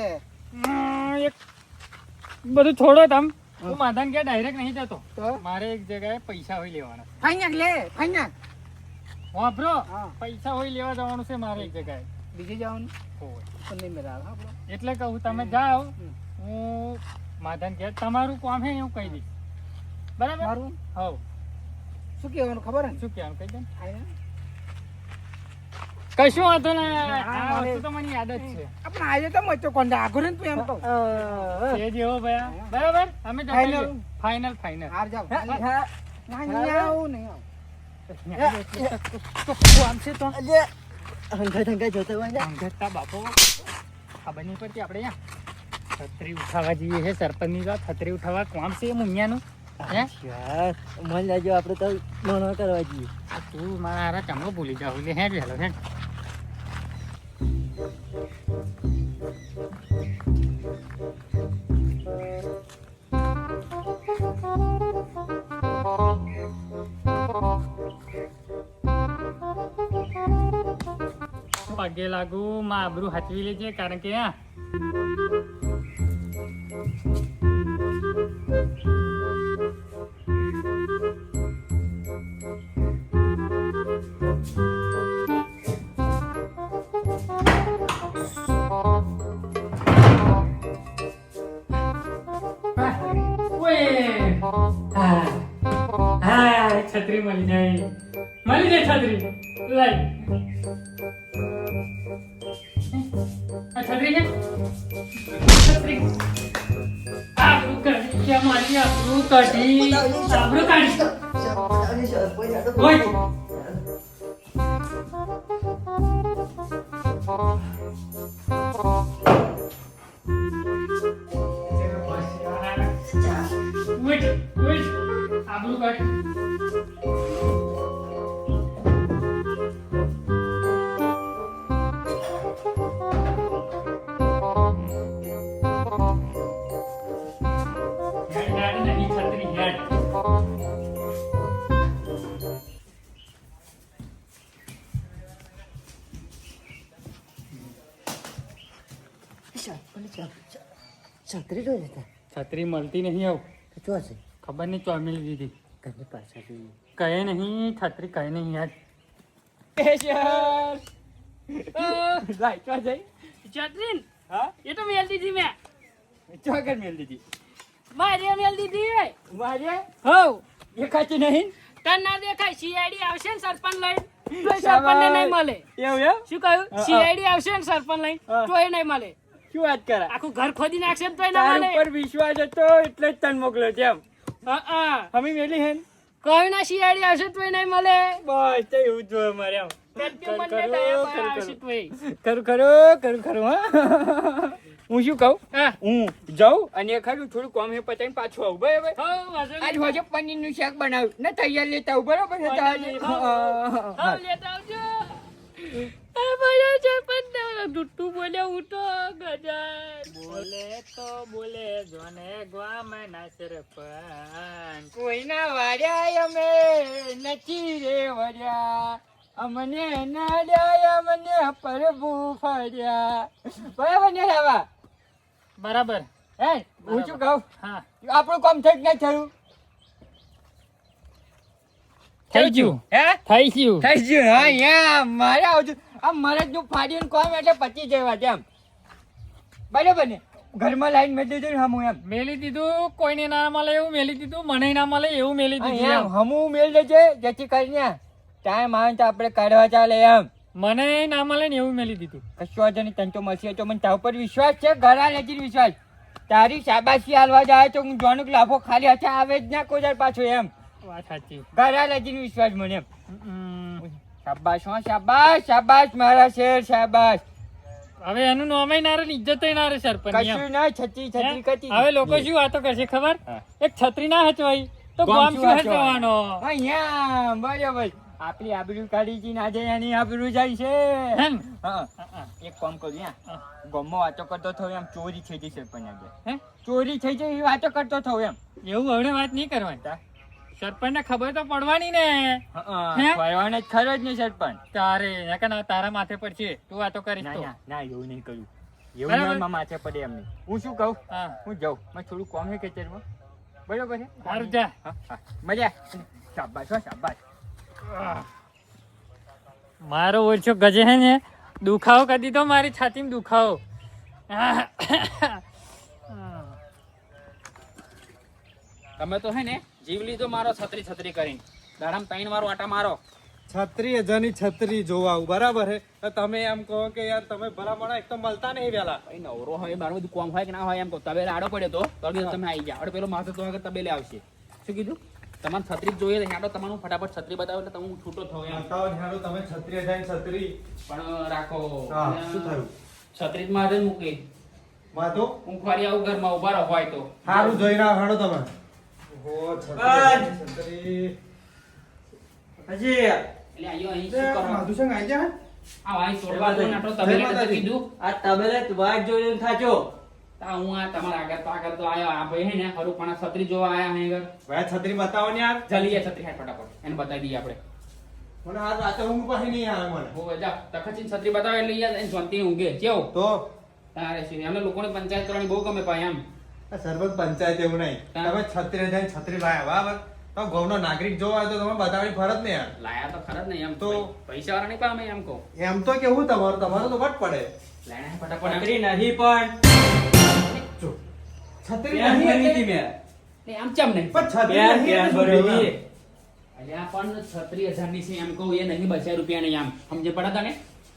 એક બધું છોડો તમ હું માધાન ઘેર ડાયરેક્ટ નહીં જતો. તો મારે એક જગ્યાએ પૈસા હોય લેવાના. ફાઈનાક લે ફાઈનાક વાપરો હા. પૈસા હોય લેવા જવાનું છે મારે એક જગ્યાએ. બીજી જવાનું હોય. પણ નહીં મેળા આવે આપણો. એટલે કહું તમે જાઓ હું માધાન ઘેર તમારું કામ હે એવું કહી દઈશ બરાબર. મારું હવ શું કહેવાનું ખબર હે? શું કહેવાનું કહી દે ને. આય ને. કશું વાંધો ને હા, આ વસ્તુ તો મને યાદ જ છે આપણે આજે તો મચ્ચો કોંડા આગળ ને તું એમ કહું. એ જેવો ભયા બરાબર અમે Final. ફાઇનલ ફાઇનલ હાર જાવ. ના, નહીં આવું, નહીં આવું. અંગતતા બાપો ખબર નહીં પડતી આપણે અહીંયા છત્રી ઉઠાવવા જઈએ છે સરપંચની તો છત્રી ઉઠાવવા કોમ છે એ મુનિયાનું હે મન લાગ્યો આપણે તો મનો કરવા જઈએ. તું મારા હારા ચમડો ભૂલી જાવ એટલે હેડ વહેલો હેડ પગે લાગુ માં આબરૂ હાચવી લેજે કારણ કે હા છત્રી મળી જાય છત્રી લઈ આ છત્રી છે છત્રી આબરૂ કાઢી ક્યાં મારી આબરૂ કાઢી ઓય wait આબરૂ કાઢ છત્રી તો લેતા છત્રી મળતી નહીં આવ શું હશે? ખબર નહીં ચોમેલી દીધી ઘરની પાછળ જોઈએ. કહે નહીં છત્રી કહે નહીં યાર ચત્રીન હા? એ તો મેલ દીધી મેં ચોકર મેલ દીધી. મારે મેલ દીધી મારે હો દેખાતી નહીં. તન ના દેખાય સીઆઈડી આવશે ને સરપંચ લઈને તો સરપંચને નહીં મળે એવું એમ? શું કહ્યું હા. સીઆઈડી આવશે ને સરપંચ લઈને હા. તો એ નહીં મળે શું વાત કરે? આખું ઘર ખોદી નાખશે ને તોય ના તાર મળે ઉપર વિશ્વાસ હતો એટલે જ તને મોકલ્યો છે એમ. હા અમે મેલી હે ને? કહ્યું ના સીઆઈડી આવશે તોય નહીં મળે બસ તો એવું જ જોઈએ મારે એમ. કરતી મને ખરું, દયા ખરું, આવશે તોય ખરું હા. હું શું કહું? હા હું જાઉં અને ખરું થોડું કોમ હે પતાઈને પાછું આવું બરાબર. હો વાંધો આજ નહીં. હોજે પનીરનું શાક બનાવ્યું ને તૈયાર લેતા આવું બરાબર છે તો આજે? હો. હો, લેતા આવજો આ બોલે છે પણ દુટ્ટુ બોલે ઉઠો ગજાન બોલે તો બોલે જોને ગ્વામના સરપંચ કોઈના વાર્યા અમે નથી રે વર્યા અમને નાડ્યા અમને પ્રભુ ફર્યા બરાબર ને રાવા? બરાબર હે હું શું કહું? હા આપણું કામ થઈ જ નહીં થયું. થઈ ગયું હે થઈ ગયું થઈ ગયું હા યા મારે આવતું આ મરદનું ફાડીને કોમ એટલે પચી જવા તેમ બરાબર ને? ઘરમાં લાઈન મેં દીધું ને હમું એમ મેલી દીધું કોઈને ના મળે એવું મેલી દીધું મને ના મળે એવું મેલી દીધું એમ એમ. હમું મેલ દેજે જેથી કરીને ટાઈમ આવે તો આપણે કાઢવા ચાલે એમ. મને ના મળે ને એવું મેલી દીધું કશું વાંધો નહીં તને તો મળશે તો મને તારા ઉપર વિશ્વાસ છે ઘરા લેજી વિશ્વાસ તારી શાબાશી હાલવા જાય તો હું જોનું લાફો ખાલી હાથે આવે જ ના કોઈ વાર પાછો એમ વાત સાચી ઘરા લેજી વિશ્વાસ મને એમ હમ. શાબાશ હો શાબાશ શાબાશ મારા શેર શાબાશ હવે એનું નામે ના રે ઇજ્જત ના રે સરપંચ એમ. કશું ના છત્રી છત્રી હે? કતી હવે લોકો શું વાતો કરશે ખબર હા. એક છત્રી ના હચવાઈ તો ગોમ ગામ શું શું હચવાનો? હચવાનો અહીંયા બરાબર આપણી આબરૂ કાઢી છે આજે એની આબરૂ જાય છે એમ? હા હા. એક કામ કરું હા. ગામમાં વાતો કરતો થયો એમ ચોરી થઈ જઈ સરપંચ આજે હે? ચોરી થઈ જાય એ વાતો કરતો થયો એમ એવું હવે વાત નહીં કરવાની સરપંચ ને ખબર તો પડવાની ને હે? ફરવાનો જ ખરો જ ને સરપંચ તારે તારા માથે પડશે તું વાતો કરીશ ના તો ના ના એવું નહીં કર્યું એવું બરાબર. નહીં મારા માથે પડે એમ નહીં હું શું કહું હા હું જાઉં મેં થોડું કોમ છે ખેતરમાં બરોબર છે સારું જા હા હા મજા શાબાશ હો શાબાશ મારો ઓછો ગજે હે ને દુખાવો કરી દીધો મારી છાતીમાં દુખાવો તમે તો હે ને જીવ લીધો મારો છત્રી છત્રી કરીને દાડામાં 3 વાર આટા મારો. 36,000 ની છત્રી જોવા આવું બરાબર હે તો તમે એમ કહો કે યાર તમે ભલામણ એક તો મળતા નહીં વેલા. ભાઈ નવરો હોય મારું બધું કોમ હોય કે ના હોય એમ કહો. તબેલે આડો પડ્યો તો કીધું તમે આવી ગયા. હવે પેલો માથે તો આગળ તબેલે આવશે. શું કીધું? તમારે છત્રી જ જોઈએ તો હેડો તમારું ફટાફટ છત્રી બતાવો એટલે તમે છૂટો થયો એમ. બતાવો ને હાલો તમે 36,000 ની છત્રી. પણ રાખો. હા શું થયું? છત્રી જ માથે જ મૂકી. માધો હું ફરી આવું ઘરમાં ઉભા રહો હોય તો. સારું જોઈને આવો હાલો તમે. ઓહો 36,000 ની છત્રી. હજી એટલે આયો અહીં શું કરો? માધુ સંગ આઈ જા. આ વાય છોડવા દો નાટો તબેલે તો કીધું. આ તબેલે વાટ જોઈને થાચો. તા હું આ તમારા આગળ તો આયો. આ ભાઈ હે ને હરું પણ છત્રી જોવા આયા હે આગળ. ભાઈ છત્રી બતાવો ને યાર. જલ્દી આ છત્રી હાથ ફટાફટ એને બતાવી દઈએ આપણે. મને આ રાતે ઊંઘ પાછી નહીં આવે મને. હો જા તખતની છત્રી બતાવે એટલે યાર એને શાંતિ ઊંઘે. કેવું? તો તારે શું એમને લોકોને પંચાયત કરવાની બહુ ગમે પાય એમ. આ સરપંચ પંચાયત એવું નહીં. હા. તમે 36,000 ની છત્રી લાયા બરાબર. તો ગામનો નાગરિક જોવા હોય તો તમે બતાવવાની ફરજ ને યાર. લાયા તો ખરા જ નહીં એમ તો પૈસા વાળા નહીં પામે એમ કહો. એમ તો કેવું તમારું તો વટ પડે. લાયા ફટાફટ છત્રી નહીં પણ જો છત્રી પેન નહીં ભરી એટલે- હતી મેં. એટલે આમ ચમ નહીં. પણ છત્રી પેન નહીં પેન એટલે ભરી શું હતી. અલ્યા પણ 36,000 ની છે એમ કહું એ નહીં 2,000 રૂપિયા નહીં આમ સમજે પડ્યા તને?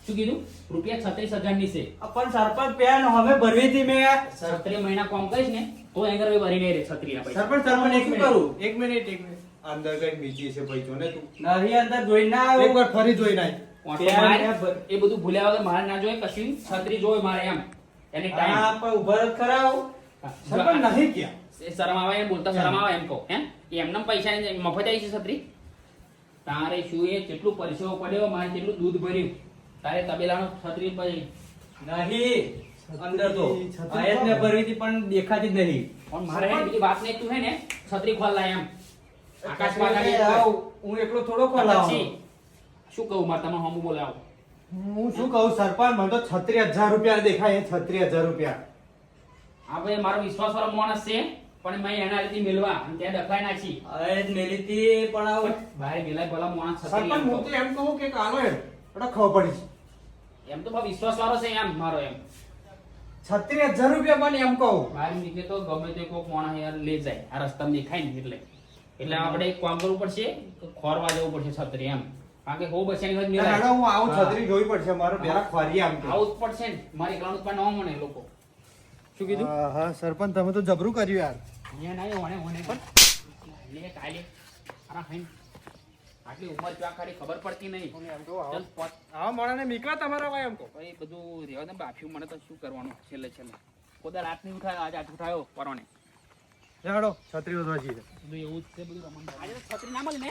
શું કીધું? રૂપિયા 36,000 ની છે. આ પણ સરપંચ પેન હવે ભરવી હતી મેં. 36 મહિના કામ કરીશ ને તો અહીં આગળ ભરી નહીં રે છત્રીના પૈસા. સરપંચ સરપંચ એક શું મિનિટ કરું? એક મિનિટ અંદર કઈ બીજી છે ભાઈ જો ને તું નરી અંદર જોઈ ના એક આવ્યો. વાર ફરી જોઈ નાખ. ઓટો પેન માર. મેં ભર- એ બધું ભૂલ્યા વગર મારે ના જોઈએ કશું છત્રી જોવે મારે એમ એની ટાઈમ. હા પણ ઉભા જ ખરા. સરપંચ નહીં ક્યાં એ શરમ આવે એમ બોલતા શરમ આવે એમ કહો હે એમનેમ પૈસા મફત આવી છે છત્રી. તારે શું એ કેટલું પરસેવો પડ્યો મારે કેટલું દૂધ ભર્યું તારે તબેલાનો છત્રી પછી નહીં અંદર તો છત્રી આયત ને ભરવી હતી પણ દેખાતી જ નહીં. પણ મારે હે ને બીજી વાત નહીં તું હે ને છત્રી ખોલ લાય એમ આકાશમાં આકાશમાં ગાડી આવ, હું એકલો થોડો ખોલાવો. પછી શું કહું મારે તમે હમું બોલાવો. હું શું કહું સરપંચ મને તો 36,000 રૂપિયા દેખાય 36,000 રૂપિયા. આ ભાઈ મારો વિશ્વાસ વાળો માણસ છે પણ મેં એના લીધે મેલવા અને ત્યાં દફાઈ નાખી આયત મેલી હતી પણ આવ ભાઈ મેલાય ભલા માણસ છત્રી સરપંચ એમ હું કહું. તો એમ કહું કે કાલો એમ એટલે ખબર પડી છે. એમ તો ભાઈ વિશ્વાસ વાળો છે એમ મારો એમ 36,000 રૂપિયા પણ એમ કહું. બહાર નીકળે તો ગમે તે કોઈક માણસ યાર લઈ જાય આ રસ્તામાં દેખાય ને એટલે આપણે એક કામ કરવું પડશે ખોરવા જવું પડશે છત્રી એમ કારણ કે હો બચ્ચાની વાત મેલાય. હેડો હું આવું હા. છત્રી જોવી પડશે મારે પેલા ખોરી આમ તો. આવું જ પડશે ને મારે એકલાનું પણ ન મળે લોકો. શું કીધું? હા હા સરપંચ તમે તો જબરું કર્યું યાર. અહીંયા નહીં ઓણે ઓણે પણ લે કાલે અરે હાઈ આટલી ઉંમર ચા ખાલી ખબર પડતી નહીં. ચાલ પોત આવા મોણાને નીકળા તમારા ભાઈ એમ કહો. ભાઈ બધું રહેવા દે બાફ્યું મને તો શું કરવાનું છેલ્લે કોદાર હાથ નહીં ઉઠાયો આજે હાથ ઉઠાયો પરોને હેડો છત્રી વધવા જઈએ. બધું એવું જ છે બધું રમણ આજે તો છત્રી ના મળે ને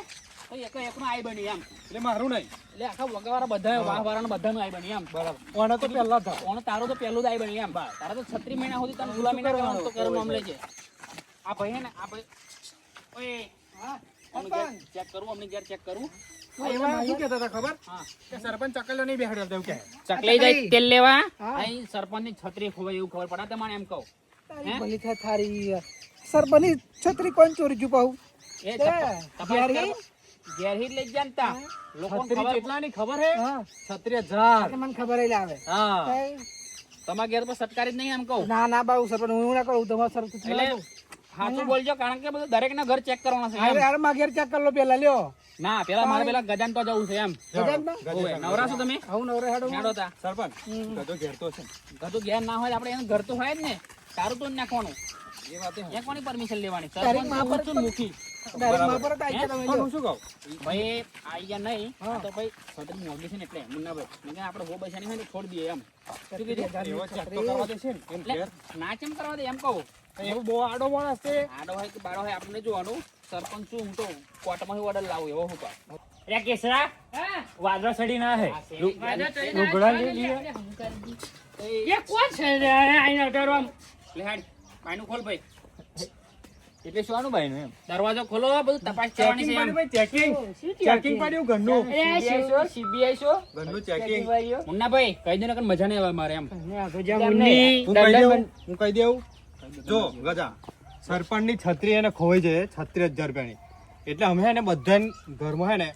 તો એકનો આઈ બની એમ એટલે મારું નહીં. એટલે આખા વગાવાળા બધા વાહવાળાનો બધાનું આઈ બની એમ બરાબર ઓને તો પહેલા જ ઓણ તારો તો પહેલું જ આઈ બની એમ તારા તો 36 મહિના સુધી તને ગુલામી ના કરવાનું તો કરવાનું આમ લેજે આ ભાઈ હે ને આ ભાઈ ઓય હા ચેક કરું અમને ઘેર ચેક કરું એમાં શું કહેતા હતા ખબર હા કે સરપંચ ચકલીઓ નહીં બેહાડ્યા હતા એવું કહે. ચકલી જાય તેલ લેવા અહીં સરપંચની છત્રી ખોવાય એવું ખબર પડે તમને એમ કહું તારી ભલી થાય થારી સરપંચની છત્રી કોણ ચોરી ગયું પાહુ એ ઘેરી? ઘેરી લઈ ગયા ને તા લોકોને છત્રી ખબર કેટલાની ખબર હે? હા 36,000. મને ખબર ય આવે હા તમારા ઘેર પર સટકારી જ નહીં એમ કહું ના ના બાબુ સરપંચ હું ના કરું તમારે સરપંચ એટલે સાચું બોલજો કારણ કે બધું દરેક ના ઘર ચેક કરવાના છે એમ. અરે માં ઘેર ચેક કરી લો પેલા લ્યો ના પેલા મારે પેલા ગજાન તો જવું છે એમ ગજાનમાં? ઓવે, નવરા છો તમે આવું નવરે હેડો હેડો તા સરપંચ ગધો ઘેર તો છે ને. ઘરનું ઘેર ના હોય તો આપણે એનું ઘર તો હોય જ ને તારું તો જ નાખવાનું એ વાત એ કોની પરમિશન લેવાની તારીખ માં પર સરપંચ મૂકી ડાયરેક્ટ માં પર જ આવી ગયા તમે પણ લ્યો. હું શું કહું ભાઈ આઈ ગયા નહીં આ તો ભાઈ છત્રી મોંઘી છે ને એટલે મુન્નાભાઈ મેં કીધું આપણે હો પૈસાની હોય ને છોડ દઈએ એમ શું કીધું? એવો ચેક તો કરવા દેશે ને એમ એટલે ઘેર. ના કેમ કરવા દે એમ કહું એવું બહુ આડો માણસ છે. આડો હોય કે બાળો હોય આપણે જોવાનું સરપંચ શું હું તો કોર્ટમાંથી ઓર્ડર લાવું એવો હું કહું અરે કેસરા વાદળા ચડી ના હે લુગડા લઈ લઈએ એ કોણ છે રે આઈને અટારવા લે હેડ બાયનું ખોલ ભાઈ એટલે શું આનું ભાઈનું એમ? દરવાજો ખોલો બધું તપાસ કરવાની ચેકિંગ છે એમ. પાડ્યું ભાઈ ચેકિંગ ચેકિંગ પાડ્યું ઘરનું CBI શો? ઘરનું ચેકિંગ મુન્નાભાઈ કહી દે ને કે મજા નહીં આવે મારે એમ હું કહી દઉં હું કહી દઉં જો ગજા સરપંચની છત્રી એને ખોવાઈ જાય 36,000 રૂપિયાની એટલે અમે હે ને બધા ઘરમાં હે ને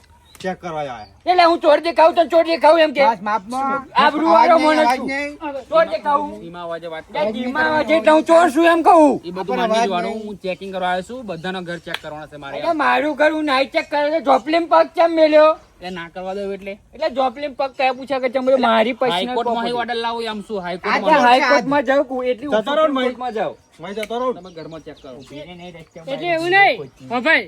ચેક કરવા આવ્યા. એટલે હું ચોર દેખાવું તો ચોર દેખાવું એમ કે બસ માપમાં. આબરૂ વાળો અવાજ માણસ નહીં, છું. અવાજ નહીં. ચોર દેખાવું ધીમા અવાજે વાત કે કરો. ધીમા અવાજે એટલે હું ચોર છું એમ કહું. એ બધું આપણો માની અવાજ જવાનું. નહીં. હું ચેકિંગ કરવા આવ્યો છું, બધાનો ઘર ચેક કરવાના છે મારે. એટલે મારું ઘર હું નાઈ ચેક કરે છે ઝોપલીમ પગ કેમ મેલ્યો એટલે ના કરવા દઉં એટલે ઝોપલીમ પગ કયા પૂછ્યા કે ચમડો મારી પર્સનલ હાઈકોર્ટમાં ઓર્ડર લાવો એમ શું આજે હાઈકોર્ટમાં હાઈકોર્ટમાં જાઉં કુ એટલી જતો રહો ને ભાઈ. કોર્ટમાં જાઉં મેં જતો રહું. તમે ઘરમાં ચેક કરો. એટલે એવું નહીં હો ભાઈ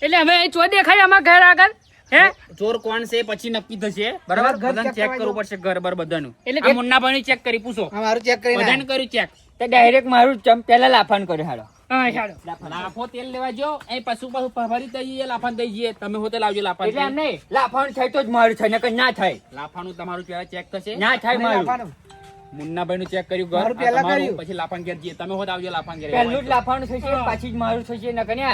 એટલે હવે એ ચો દેખાય અમારા ઘર આગળ હે ચોર કોણ છે પછી નક્કી થશે બરાબર. ઘર બધાને check ચેક કરવા કરવું પડશે ઘર બર બધાનું. એટલે આ મુન્નાભાઈ ચેક કરી પૂછો. આ મારું ચેક કરીને બધાને કર્યું ચેક. તો ડાયરેક્ટ મારું ચમ પેલા લાફાન કરે હાલો હા ચાલો લાફો તેલ લેવા જો એ પાછું ફરી થઈ જઈએ લાફાન થઈ જઈએ. તમે હોતે લાવજો લાફાન. એટલે એમ નહીં લાફાન થાય તો જ મારું થાય નકર ના થાય લાફાનું તમારું પેલા ચેક થશે. ના થાય મારું લાફાનું. મુન્નાભાઈ નું ચેક કર્યું ઘર મારું આ પહેલા તમારું. કર્યું. પછી લાફાન ઘેર જઈએ. તમે હોત આવજો લાફાન ઘેર. પહેલું જ લાફાનું થશે પાછી જ મારું થશે નકર ને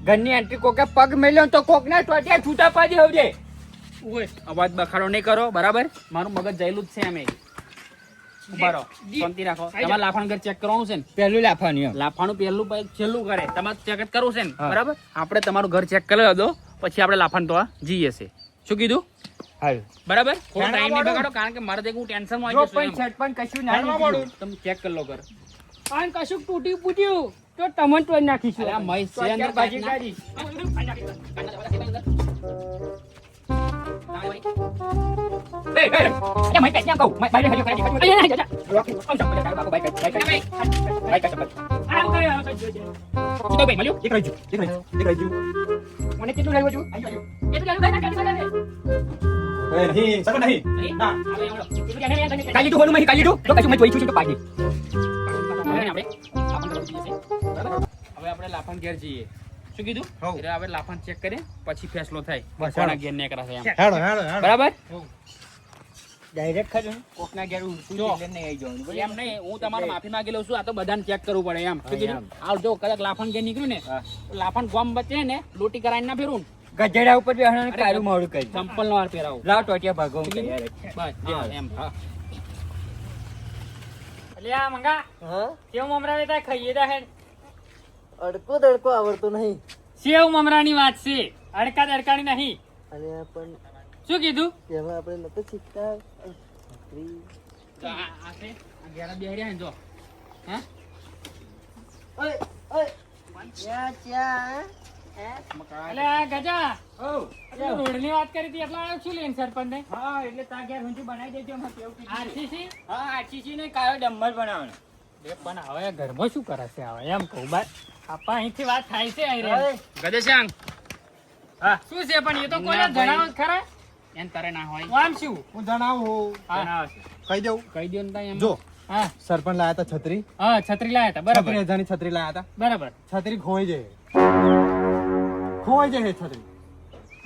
ઘરની એન્ટ્રી કોકે પગ મેલ્યો ને તો કોક ના ટોટિયા છૂટા પાડી આવજે અવાજ બખાડો નહીં કરો બરાબર. મારું મગજ જયેલું જ છે અમે. ઉભા રહો, શાંતિ રાખો. તમારે લાફાનું ઘર ચેક કરવાનું છે ને. પહેલું લાફાનું એમ લાફાનું પહેલું પછી છેલ્લું કરે તમારે ચેક જ કરવું છે ને બરાબર. આપણે તમારું ઘર ચેક કરી દો પછી આપણે લાફાન તો જઈએ છે. શું કીધું હારું બરાબર? થોડો ટાઈમ નહીં બગાડો કારણ કે મારે દેખ હું ટેન્શનમાં આવી પણ જશું એમ. છત પણ કશું ના નીકળ્યું. તમે ચેક કરી લો ઘર. અને કશું તૂટ્યું પૂટ્યું તો તમને તો નાખીશું અરે આ મહેશ તો છે અંદર અત્યારે બાજી કાઢના. કાઢી. મને કેટલું લાગ્યું છું? નહીં, સગા નહીં. ના. કાલી તું બોલું, કાલી તું તો કશું મેં જોઈ છું તો પાડી. હવે આપણે લાફાન ઘેર જઈએ. શું કીધું? હઉ. એટલે આપણે લાફાન ચેક કરીએ પછી ફેસલો થાય બસ, કોના હેડો. ઘેર નીકળે છે એમ. હેડો, હેડો, હેડો. બરાબર? ડાયરેક્ટ ખરું કોકના ઘેર ઊંચું જો. એટલે નહીં આવી જવાનું. બરાબર? એમ નહીં, હું તમારે માફી માંગી લઉં છું. આ તો બધાને ચેક કરવું પડે એમ. શું કીધું? આ જો કદાચ લાફાન ઘેર નીકળ્યું ને તો લાફાન ગોમ બચે ને લોટી કરાઈને ના ફેરવું ને, ગધેડા ઉપર બેસવાનું કારું મોડું કરી ચંપલ નો વાર પહેરાવું. લાવ ટોટિયા ભાગો બસ હા, એમ હા. એટલે આ મંગા સેવ મમરા લેતા ખાઈએ તા હેડ અડકો દડકો આવડતો નહીં સેવ મમરાની વાત છે અડકા દડકાની નહીં. અને પણ શું કીધું? તેમાં આપણે નતો શીખતા તો આ છે આ ઘેરા બેહર્યા ને જો. હા? ઓય ઓય ક્યાં ક્યાં એટલે આ ગજા આપણે રોડની વાત કરી હતી એટલે આ શું લઈને સરપંચ ને હા એટલે તા ઘેર ઊંચું બનાવી દેજો એમાં કેવું કીધું. આરસીસી હા આરસીસી ને કાયો ડમ્બર બનાવવાનો. એ પણ હવે ઘરમાં શું કરે છે હવે એમ કહું બાર આપા અહીંથી વાત થાય છે અહીં રે. ગજેશાંગ. હા. શું છે પણ એ તો કોને જણાવો જ ખરા એમ તારે ના હોય. આમ શું હું જણાવું. હા કહી દઉં. કહી દો ને તાઈ એમ. જો હા સરપંચ લાયા હતા છત્રી. હા છત્રી લાયા હતા બરાબર 30,000 ની છત્રી લાયા હતા. બરાબર છત્રી ખોવાઈ જાય. ખોવાઈ જાય છત્રી.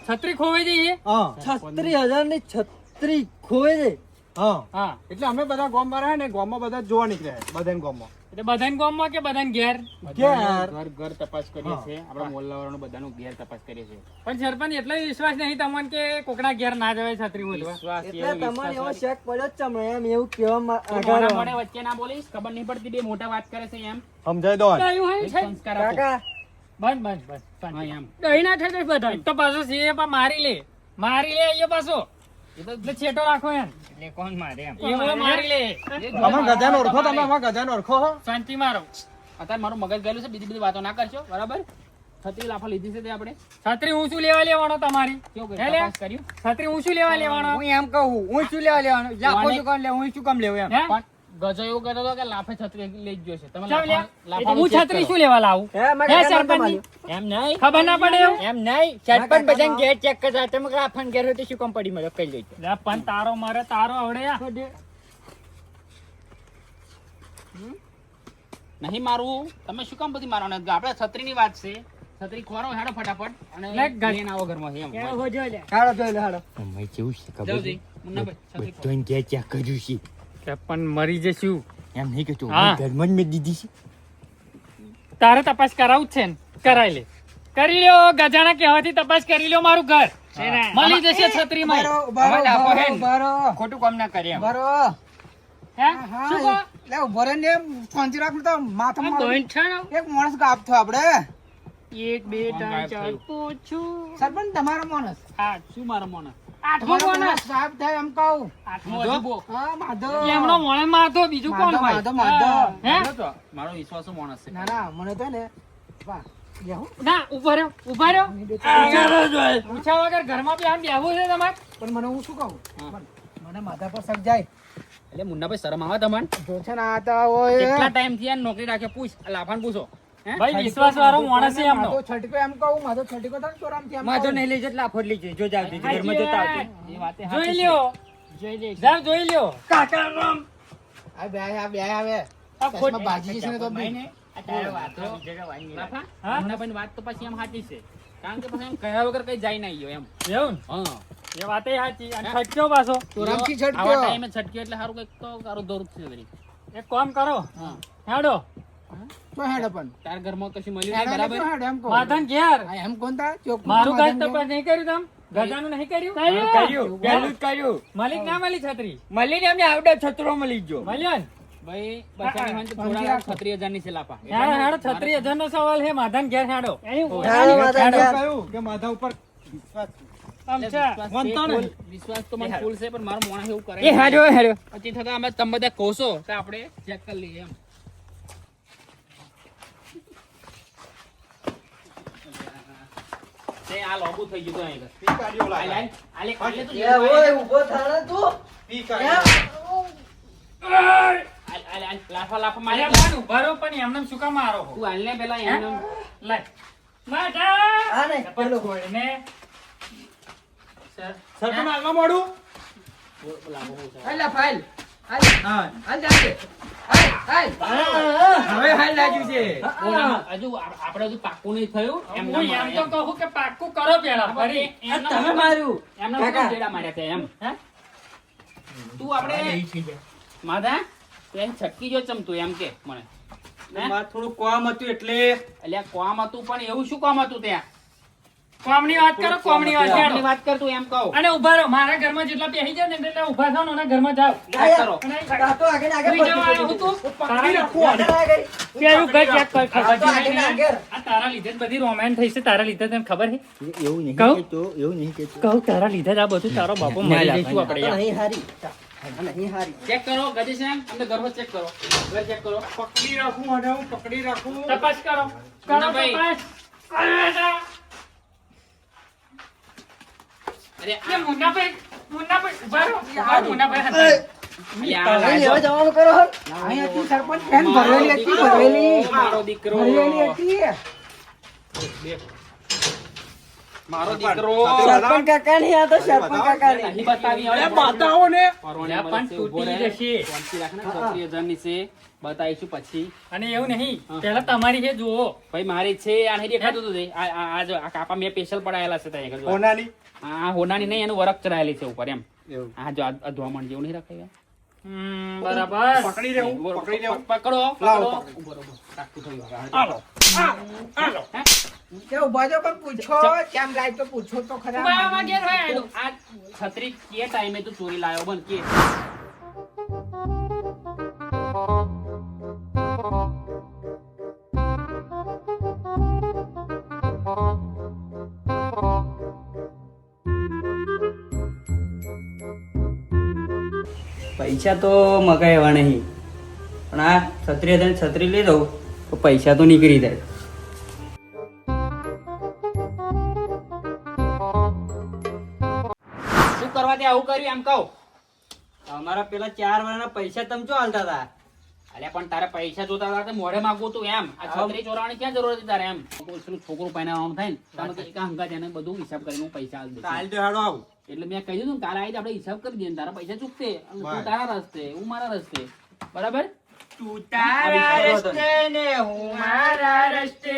છત્રી ખોવાઈ જઈએ હા 36,000 ની છત્રી ખોવે છે હા. હા એટલે અમે બધા ગામ માં રહે ને ગામમાં બધા જોવા નીકળ્યા બધાને ગામમાં. એટલે બધાને ગામમાં કે બધાને ઘેર ઘેર. ઘર ઘર તપાસ કરીએ હા. છીએ. આપણા મોહલ્લાવાળાનું બધાનું ઘેર તપાસ કરીએ છીએ. પણ સરપંચ એટલો વિશ્વાસ નહીં તમને કે કોકના ઘેર ના જવાય છત્રી બોલવા વિશ્વાસ એટલે એવો તમારે એવો વિશ્વાસ શેક પડ્યો જ છે હમણાં એમ એવું કહેવા તું મોઢા મોઢે વચ્ચે ના બોલીશ. ખબર નહીં પડતી બે મોટા વાત કરે છે એમ. સમજાય દો. એવું હોય એક છે સંસ્કાર આપો. કાકા બંધ બંધ બંધ હા, એમ. દહીં ના થાય તો બધા તો પાછો સીએ પા મારી લે અહીંયા પાછો એટલે છેટો રાખો એમ એટલે કોણ મારે એમ એવો મારી લે અમે ગજાને ઓળખો તમે અમે ગજાને ઓળખો હો? શાંતિ મારો અત્યારે મારું મગજ ગયેલું છે. બીજી બધી વાતો ના કરશો બરાબર. છત્રી લાફા લીધી છે તે આપણે છત્રી હું શું લેવા લેવાનો તમારી કેવું હે કર્યું? લે? તપાસ કર્યું? છત્રી હું શું લેવા લેવાનો હું એમ કહું હું શું લેવા લેવાનું લાખો શું કામ લેવું હું શું કામ લેવું એમ હે? પણ ગજો એવું કહેતો હતો કે લાફે છત્રી લઈ જ જોશે. તમે ચાલ લે. લાફા- એટલે હું લાફાનું check છત્રી કરો. શું લેવા લાવું હે મારે હે કાકા નહોતો સરપંચની? માલ્યો. એમ નહીં ખબર ના પડે એવું? એમ નહીં સરપંચ બધાને ઘેર ચેક કરતા તમે રાફાન ઘેર હોય તો શું કામ પડી મળે કહી દેજો લે પણ તારો મારે તારો આવડે આ. નહીં મારવું. તમે શું કામ બધી મારવાના? આપણે છત્રીની વાત છે. છત્રી ખોરો હેડો ફટાફટ અને લે, ગજ. લઈને આવો ઘરમાં એમ. હાલો જોઈ લે હાલો અમે કેવું છે ખબર જલ્દી. મુન્નાભાઈ, છત્રી ખોરો. બધાને ઘેર ચેક કર્યું છે કે પણ મરી જશું એમ નહીં કહેતો હા. ઘરમાં જ મેં દીધી છે તારે તપાસ કરાવું જ છે ને કરાવી લે કરી લ્યો ગજાના કહેવાથી તપાસ કરી લ્યો મારું ઘર મળી જશે છત્રીમાં આમાં લાફો હે ને. ખોટું કામ ના કરે એમ હે શું કહો? એટલે ઉભો રહીને એમ શાંતિ રાખવું તો માથામાં આમ ધોઈને છે ને? એક માણસ ગાપ થયો આપડે 1 2 3 4 5 6 સરપંચ તમારો માણસ 8 શું મારો મોને? આઠમો તમારો કોણ માણસ સાહેબ થાય એમ કહું. આઠમો માધો? હા માધવ એમનો મોણે માથો બીજું કોણ હોય માધવ, માધવ. હે મારો તો મારો વિશ્વાસુ માણસ છે. ના ના મને તો ને વાહ બેહું. ના ઉભા રહ્યો પૂછ્યા વગર ઘરમાં બી આમ બેહવું છે તમારે પણ મને હું શું કહું મને માથા પર શક જાય એટલે મુન્નાભાઈ શરમ આવે તમને? જો છે ને આ તો હોય કેટલા ટાઈમ થી આ નોકરી રાખે? પૂછ, આ લાફાને પૂછો. હે? ભાઈ વિશ્વાસ વાળો માણસ છે એમનો માધવ છટકો એમ કહું માધવ છટકો તો ચોરામથી એમ માધો કહું. નહીં લઈ જત લાફો જ લઈ જજો જાવતી ઘરમાં જતા આવજો. એ વાતે જોઈ સાચી છે. લ્યો જાવ જોઈ લ્યો આ બે આવે આ ખોટ ચશ્મા બાજી છે ને તો બી. આ તારે વાતો લાફા? હા? મુન્નાભાઈની વાત તો પછી એમ સાચી છે, કારણ કે પછી એમ કહ્યા વગર કઈ જાય નહીં ગયો એમ. એવું ને? હા, એ વાતે સાચી અને છટક્યો પાછો ચોરામથી આવા છટક્યો ટાઈમે છટક્યો એટલે સારું કઈક તો કારો દોરું છે વળી. એક કામ કરો હા, હેડો તો હેડો પણ તાર ઘરમાં કશું મળ્યું હેડો નહીં, એટલે બરાબર? તો હેડો એમ કહું. માધન ઘેર હા, એમ કોણ તા ચોખ્ખું મારું કઈ માધન તપાસ નહીં કર્યું તમ ગજાનું નહીં કર્યું કર્યું પહેલું જ કર્યું માલિક ના મળી છત્રી મળીને અમને આવડે છતરો મળી ગયો મળ્યો ને ભાઈ બચાની હોય ને તો સમજી થોડા રાખો. 36,000 ની છે લાફા. હેડો હેડો 36,000 નો સવાલ છે માધન ઘેર હેડો હાલો માતા મેં યાર. કહ્યું કે માધા ઉપર વિશ્વાસ છે. આમ છે વિશ્વાસ વાંધો છે, નહીં. વિશ્વાસ તો મને ફૂલ છે, પણ મારો મોણા એવું કરે એ હાર્યો હાર્યો પછી થતા અમે તમે બધા કોસો તો આપણે ચેક કરી લઈએ એમ. તે આ લોબુ થઈ ગયું તો અહીં આગળ. પી કાઢ્યો આલે, લાગે. આલે, આલે તો એ જેવું ઓય આલે. ઊભો થા ને તું પી કાઢ્યો. આલે, આલે, લાફા લાફા મારે. મારે ઉભા રહો પણ એમને શું કામ મારો તું આલે પેલા એમને. લાય માધા આ ને પેલો ગોળને સરપંચ આગળ મોડું. લાફો બહુ છે. હાલ લા ફાઇલ હાલ હા. હાલ જાજે હાલ હાલ હવે હાલ લાગ્યું છે ઓલામાં હજુ આપણે હજુ પાક્કું નહીં થયું એમ હું એમ તો કહું કે પાક્કું કરો પેલા ફરી એમના તમે માર્યું એમના કાકા. શું જેડા માર્યા છે એમ. હે? તું આપણે માધા તે છટકી જો ચમ તું એમ કે મને. હે? મારે થોડું કામ હતું એટલે અલ્યા કોમ હતું પણ એવું શું કોમ હતું ત્યાં? કોમની વાત કરો કોમની વાત કોમની હેડો વાત કર તું એમ કહું. અને ઉભા રહો મારા ઘરમાં જેટલા બેસી જાય ને એટલે ઉભા થાવ ને એના ઘરમાં જાઓ વાત કરો. અને આ તો આગળ આગળ સુઈ જવા આવ્યો હું તું તારા આગળ આગળ. પેલું ઘર ચેક કર આ તો આગળ આગળ. આ તારા લીધે જ બધી રોમેન્સ થઈ છે તારા લીધે તને ખબર છે એવું નહીં કહું? કહેતો એવું નહીં કહેતો કહું તારા લીધે જ આ બધું તારો બાપો ના, મરી ના, જઈશું આ આપણે તો યાર. નહીં હારી આ નહીં હારી ચેક કરો ગજેશ્યામ, અમને ઘરમાં ચેક કરો. ઘર ચેક કરો. પકડી રાખું અને હું પકડી રાખું. તપાસ કરો કરો મુન્નાભાઈ. તપાસ અરે બેટા. અરે એ આ મુન્નાભાઈ ઉભા રહો મુન્નાભાઈ હાથે. અલ્યા તમે આ લેવા જવાનું કરો હો. અહીં હતી સરપંચ પેન ભરેલી હતી ભરેલી મારો દીકરો ભરેલી હતી મારો દીકરો સરપંચ કાકા નહીં આ તો સરપંચ કાકા નહીં નહીં બતાવી હવે. બતાવો ને. પરવાને અલ્યા, પણ મળશે, ઊભો તૂટી રહે. જશે. શાંતિ રાખ ને, 36,000 ની છે. બતાવીશું પછી. અને એવું નહીં પેલા તમારી છે જુઓ ભાઈ મારી છે આ નહીં દેખાતું તું તે. આ જો આ કાપા મેં સ્પેશિયલ પડાયેલા છે ત્યાં આગળ જો. હોનાની. આ હોનાની નહીં, એનું વરખ ચડાયેલી છે ઉપર એમ. એવું. આ જો આ ધોવામણ જેવું નહીં રખાય બરાબર પકડી રહેવું, પકડી રહેવું. પકડો લાવો, પકડો. ઉભો રહો, ઉભો. ટાકું થયું હવે. હાલો. હે? તે ઉભા છો પણ પૂછો કેમ લાય તો પૂછો તો ખરા ઉભા આવા ઘેર હોય એનું. આ છત્રી કે ટાઈમે તું ચોરી લાયો બન કે પૈસા તો મગાય એવા નહીં પણ આ 36,000 ની છત્રી લઈ દઉં તો પૈસા તો નીકળી જાય. શું કરવા તે આવું કર્યું એમ કહું. અમારા પેલા 4 વાળાના પૈસા તમે શું હાલતા હતા? અલ્યા પણ તારે પૈસા જોતા હતા તો મોઢે માંગવું તું એમ. આ છત્રી ચોરાવાની ક્યાં જરૂર હતી તારે એમ? પેલું છોકરું પહેરાવાનું થાય ને તારે તો એકા હંગાત એને બધું હિસાબ કરીને હું પૈસા આલી દઈશ. કાલ તો હેડો આવું. એટલે મેં કહી દીધું ને, કાલે આવી આપણે હિસાબ કરી દઈએ ને તારા પૈસા ચૂકતે અને તું બસ. તારા રસ્તે હું મારા રસ્તે. બરાબર? તું તારા રસ્તે ને હું મારા રસ્તે